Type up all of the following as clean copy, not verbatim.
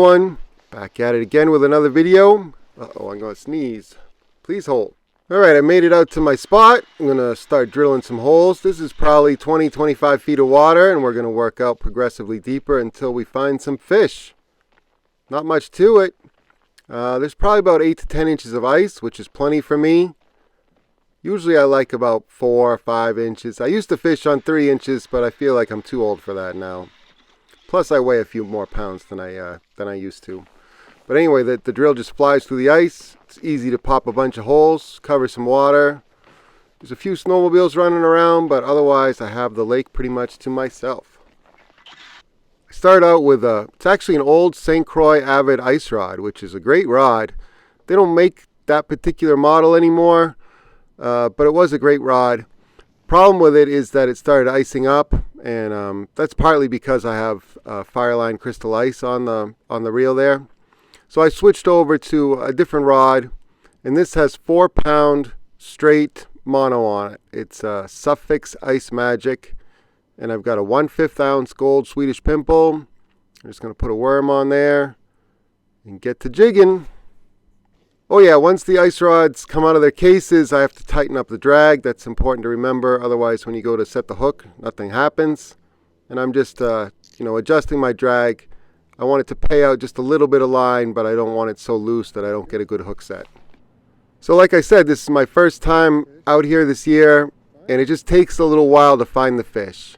everyone, back at it again with another video. Uh-oh, I'm gonna sneeze. Please hold. Alright, I made it out to my spot. I'm gonna start drilling some holes. This is probably 20-25 feet of water, and we're gonna work out progressively deeper until we find some fish. Not much to it. There's probably about 8 to 10 inches of ice, which is plenty for me. Usually I like about 4 or 5 inches. I used to fish on 3 inches, but I feel like I'm too old for that now. Plus I weigh a few more pounds than I used to. But anyway, the drill just flies through the ice. It's easy to pop a bunch of holes, cover some water. There's a few snowmobiles running around, but otherwise I have the lake pretty much to myself. I start out with it's actually an old St. Croix Avid ice rod, which is a great rod. They don't make that particular model anymore, but it was a great rod. Problem with it is that it started icing up, and that's partly because I have Fireline crystal ice on the reel there. So I switched over to a different rod, and this has 4-pound straight mono on it. It's a Suffix Ice Magic, and I've got a 1/5 ounce gold Swedish pimple. I'm just going to put a worm on there and get to jigging. Oh yeah, once the ice rods come out of their cases, I have to tighten up the drag. That's important to remember. Otherwise, when you go to set the hook, nothing happens. And I'm just, adjusting my drag. I want it to pay out just a little bit of line, but I don't want it so loose that I don't get a good hook set. So like I said, this is my first time out here this year, and it just takes a little while to find the fish.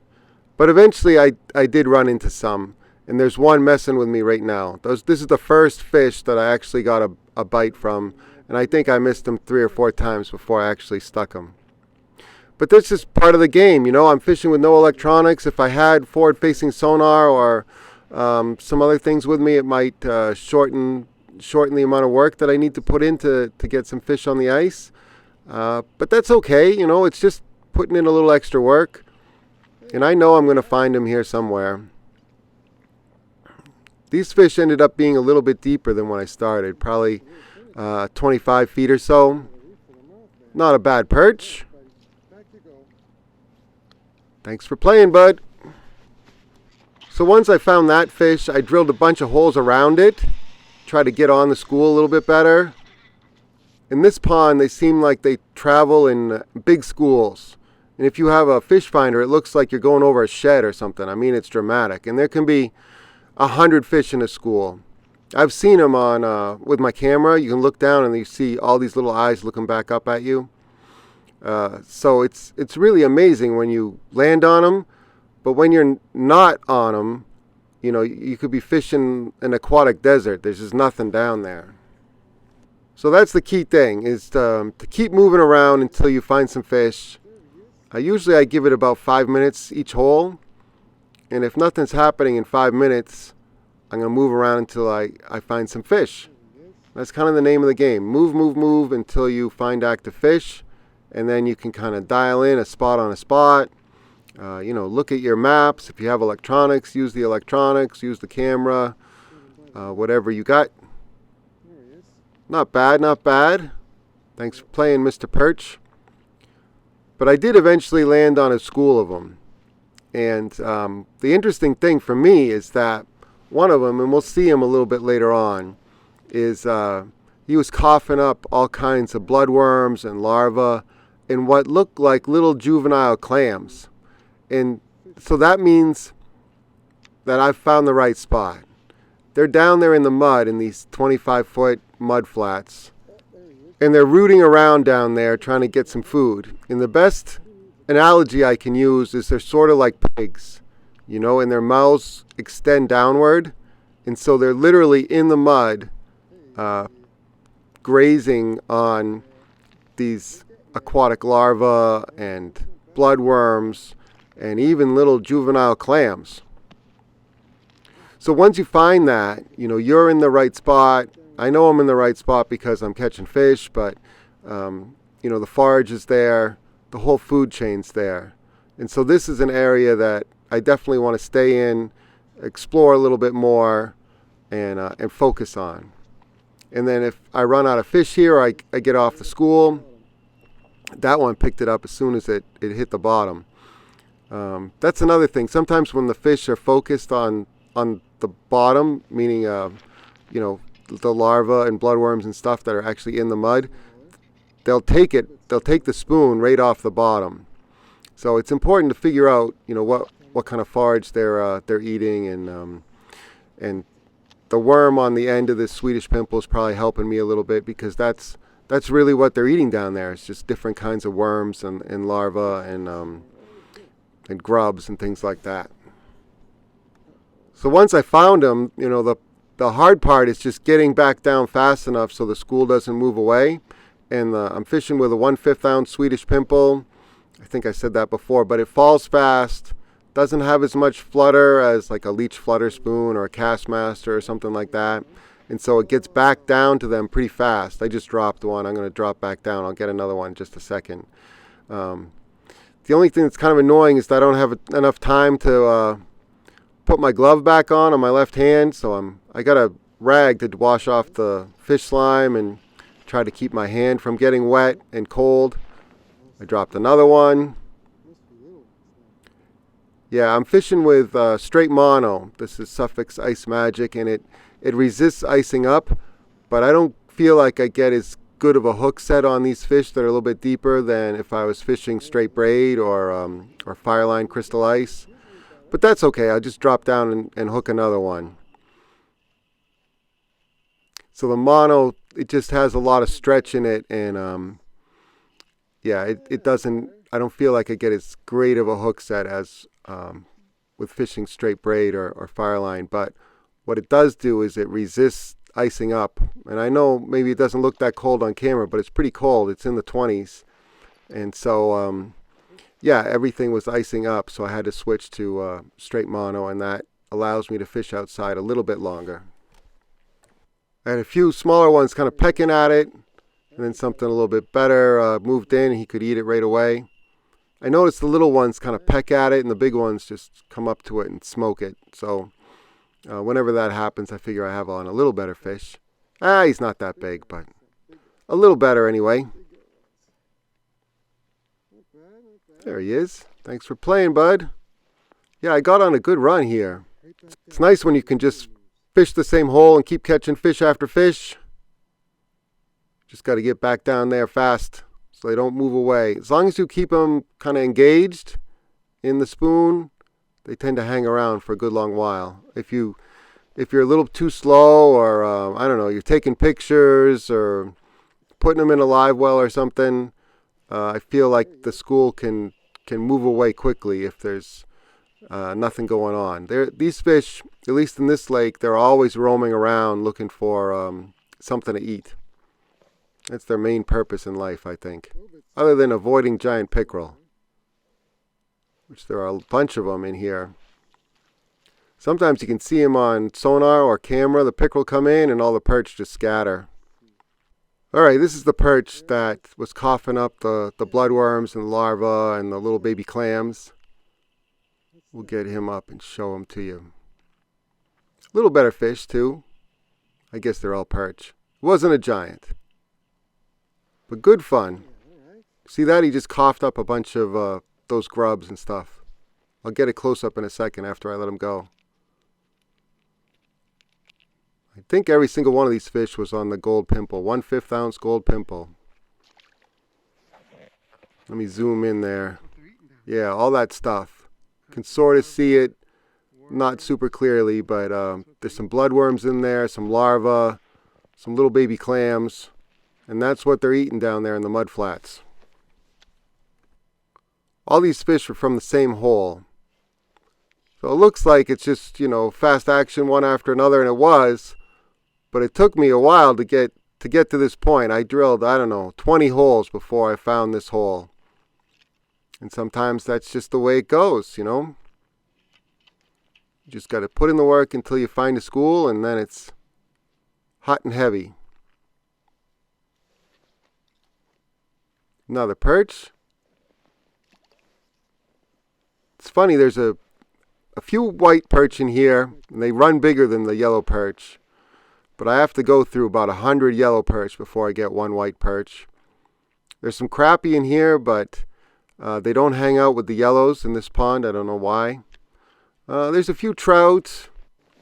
But eventually I did run into some, and there's one messing with me right now. This is the first fish that I actually got a bite from, and I think I missed him 3 or 4 times before I actually stuck him. But that's just part of the game, I'm fishing with no electronics. If I had forward-facing sonar or some other things with me, it might shorten the amount of work that I need to put in to get some fish on the ice. But that's okay, it's just putting in a little extra work. And I know I'm going to find them here somewhere. These fish ended up being a little bit deeper than when I started, probably 25 feet or so. Not a bad perch. Thanks for playing, bud. So once I found that fish, I drilled a bunch of holes around it, tried to get on the school a little bit better. In this pond, they seem like they travel in big schools. And if you have a fish finder, it looks like you're going over a shed or something. I mean, it's dramatic. And there can be 100 fish in a school. I've seen them on with my camera. You can look down and you see all these little eyes looking back up at you. So it's really amazing when you land on them. But when you're not on them, you could be fishing an aquatic desert. There's just nothing down there. So that's the key thing, is to keep moving around until you find some fish. Usually I give it about 5 minutes each hole. And if nothing's happening in 5 minutes, I'm going to move around until I find some fish. That's kind of the name of the game. Move until you find active fish. And then you can kind of dial in a spot on a spot. Look at your maps. If you have electronics, use the electronics, use the camera, whatever you got. Not bad, not bad. Thanks for playing, Mr. Perch. But I did eventually land on a school of them. And the interesting thing for me is that one of them, and we'll see him a little bit later on, is he was coughing up all kinds of bloodworms and larvae and what looked like little juvenile clams. And so that means that I've found the right spot. They're down there in the mud in these 25-foot mud flats. And they're rooting around down there trying to get some food. And the best analogy I can use is they're sort of like pigs, and their mouths extend downward. And so they're literally in the mud grazing on these aquatic larvae and bloodworms and even little juvenile clams. So once you find that, you're in the right spot. I know I'm in the right spot because I'm catching fish, but the forage is there, the whole food chain's there. And so this is an area that I definitely want to stay in, explore a little bit more, and focus on. And then if I run out of fish here, I get off the school. That one picked it up as soon as it hit the bottom. That's another thing. Sometimes when the fish are focused on the bottom, meaning you know, the larvae and bloodworms and stuff that are actually in the mud, they'll take the spoon right off the bottom. So it's important to figure out, you know, what kind of forage they're eating, and the worm on the end of this Swedish pimple is probably helping me a little bit, because that's really what they're eating down there. It's just different kinds of worms and larvae and grubs and things like that. So once I found them, you know, the hard part is just getting back down fast enough so the school doesn't move away. And I'm fishing with a 1/5 ounce Swedish pimple. I think I said that before, but it falls fast. Doesn't have as much flutter as like a leech flutter spoon or a Castmaster or something like that. And so it gets back down to them pretty fast. I just dropped one. I'm going to drop back down. I'll get another one in just a second. The only thing that's kind of annoying is that I don't have enough time to put my glove back on my left hand. So I got a rag to wash off the fish slime and try to keep my hand from getting wet and cold. I dropped another one. Yeah, I'm fishing with straight mono. This is Suffolk's Ice Magic, and it resists icing up, but I don't feel like I get as good of a hook set on these fish that are a little bit deeper than if I was fishing straight braid or Fireline Crystal Ice. But that's okay. I'll just drop down and hook another one. So the mono, it just has a lot of stretch in it, and yeah, it doesn't, I don't feel like I get as great of a hook set as with fishing straight braid or Fireline. But what it does do is it resists icing up. And I know maybe it doesn't look that cold on camera, but it's pretty cold. It's in the 20s. And so, yeah, everything was icing up, so I had to switch to straight mono, and that allows me to fish outside a little bit longer. I had a few smaller ones kind of pecking at it, and then something a little bit better moved in, and he could eat it right away. I noticed the little ones kind of peck at it, and the big ones just come up to it and smoke it. So whenever that happens, I figure I have on a little better fish. He's not that big, but a little better anyway. There he is. Thanks for playing, bud. Yeah, I got on a good run here. It's nice when you can just fish the same hole and keep catching fish after fish. Just got to get back down there fast so they don't move away. As long as you keep them kind of engaged in the spoon, they tend to hang around for a good long while. If you're a little too slow, or I don't know, you're taking pictures or putting them in a live well or something, I feel like the school can move away quickly if there's nothing going on. These fish, at least in this lake, they're always roaming around looking for something to eat. That's their main purpose in life, I think, other than avoiding giant pickerel, which there are a bunch of them in here. Sometimes you can see them on sonar or camera. The pickerel come in and all the perch just scatter. Alright, this is the perch that was coughing up the bloodworms and the larvae and the little baby clams. We'll get him up and show him to you. A little better fish too. I guess they're all perch. Wasn't a giant, but good fun. See that? He just coughed up a bunch of those grubs and stuff. I'll get a close-up in a second after I let him go. I think every single one of these fish was on the gold pimple. 1/5 ounce gold pimple. Let me zoom in there. Yeah, all that stuff. Can sort of see it, not super clearly, but there's some bloodworms in there, some larvae, some little baby clams, and that's what they're eating down there in the mud flats. All these fish are from the same hole. So it looks like it's just, you know, fast action one after another, and it was. But it took me a while to get to this point. I drilled, I don't know, 20 holes before I found this hole. And sometimes that's just the way it goes, you know. You just got to put in the work until you find a school, and then it's hot and heavy. Another perch. It's funny, there's a few white perch in here, and they run bigger than the yellow perch. But I have to go through about 100 yellow perch before I get one white perch. There's some crappie in here, but they don't hang out with the yellows in this pond. I don't know why. There's a few trout,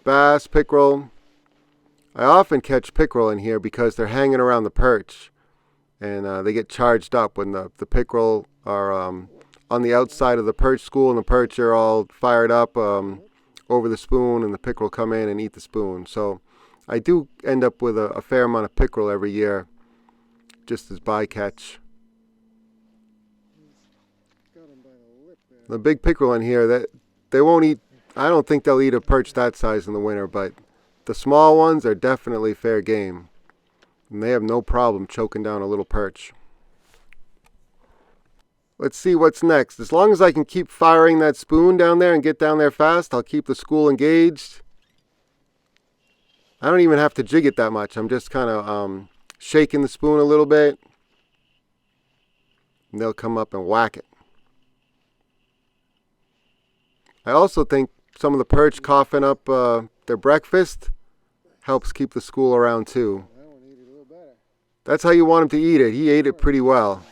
bass, pickerel. I often catch pickerel in here because they're hanging around the perch, and they get charged up when the pickerel are on the outside of the perch school, and the perch are all fired up over the spoon, and the pickerel come in and eat the spoon. So I do end up with a fair amount of pickerel every year, just as bycatch. The big pickerel in here, that they won't eat. I don't think they'll eat a perch that size in the winter, but the small ones are definitely fair game, and they have no problem choking down a little perch. Let's see what's next. As long as I can keep firing that spoon down there and get down there fast, I'll keep the school engaged. I don't even have to jig it that much. I'm just kind of shaking the spoon a little bit, and they'll come up and whack it. I also think some of the perch coughing up their breakfast helps keep the school around too. That's how you want him to eat it. He ate it pretty well.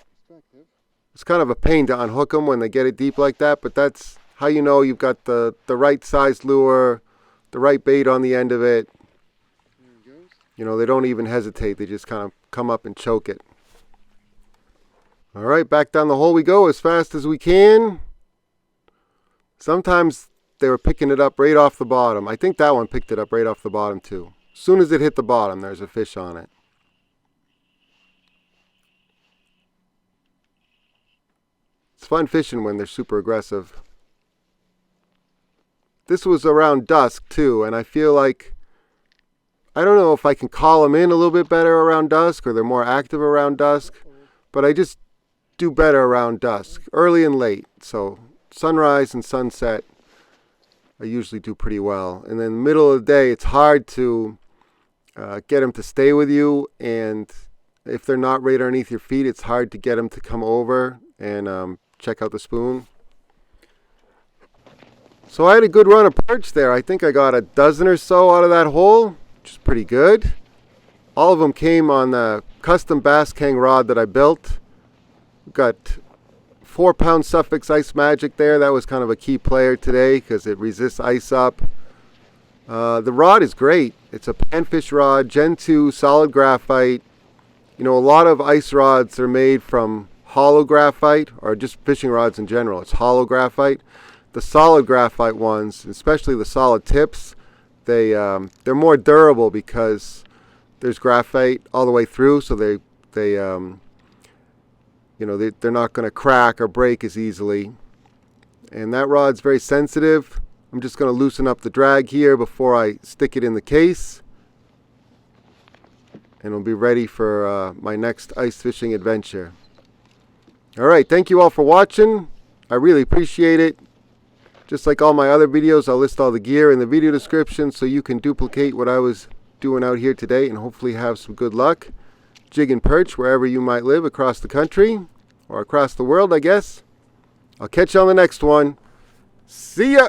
It's kind of a pain to unhook them when they get it deep like that, but that's how you know you've got the right size lure, the right bait on the end of it. You know, they don't even hesitate. They just kind of come up and choke it. All right, back down the hole we go as fast as we can. Sometimes they were picking it up right off the bottom. I think that one picked it up right off the bottom too. As soon as it hit the bottom, there's a fish on it. It's fun fishing when they're super aggressive. This was around dusk too, and I feel like, I don't know if I can call them in a little bit better around dusk, or they're more active around dusk, but I just do better around dusk, early and late. So sunrise and sunset, I usually do pretty well. And then in the middle of the day, it's hard to get them to stay with you, and if they're not right underneath your feet, it's hard to get them to come over and check out the spoon. So I had a good run of perch there. I think I got a dozen or so out of that hole, which is pretty good. All of them came on the custom bass Kang rod that I built. Got 4-pound Suffix Ice Magic there. That was kind of a key player today because it resists ice up. The rod is great. It's a panfish rod, Gen 2, solid graphite. You know, a lot of ice rods are made from hollow graphite, or just fishing rods in general. It's hollow graphite. The solid graphite ones, especially the solid tips, they're more durable because there's graphite all the way through, so they're not going to crack or break as easily. And that rod's very sensitive. I'm just going to loosen up the drag here before I stick it in the case, and it'll be ready for my next ice fishing adventure. All right, thank you all for watching. I really appreciate it. Just like all my other videos, I'll list all the gear in the video description so you can duplicate what I was doing out here today and hopefully have some good luck. Jig and perch wherever you might live across the country, or across the world, I guess. I'll catch you on the next one. See ya!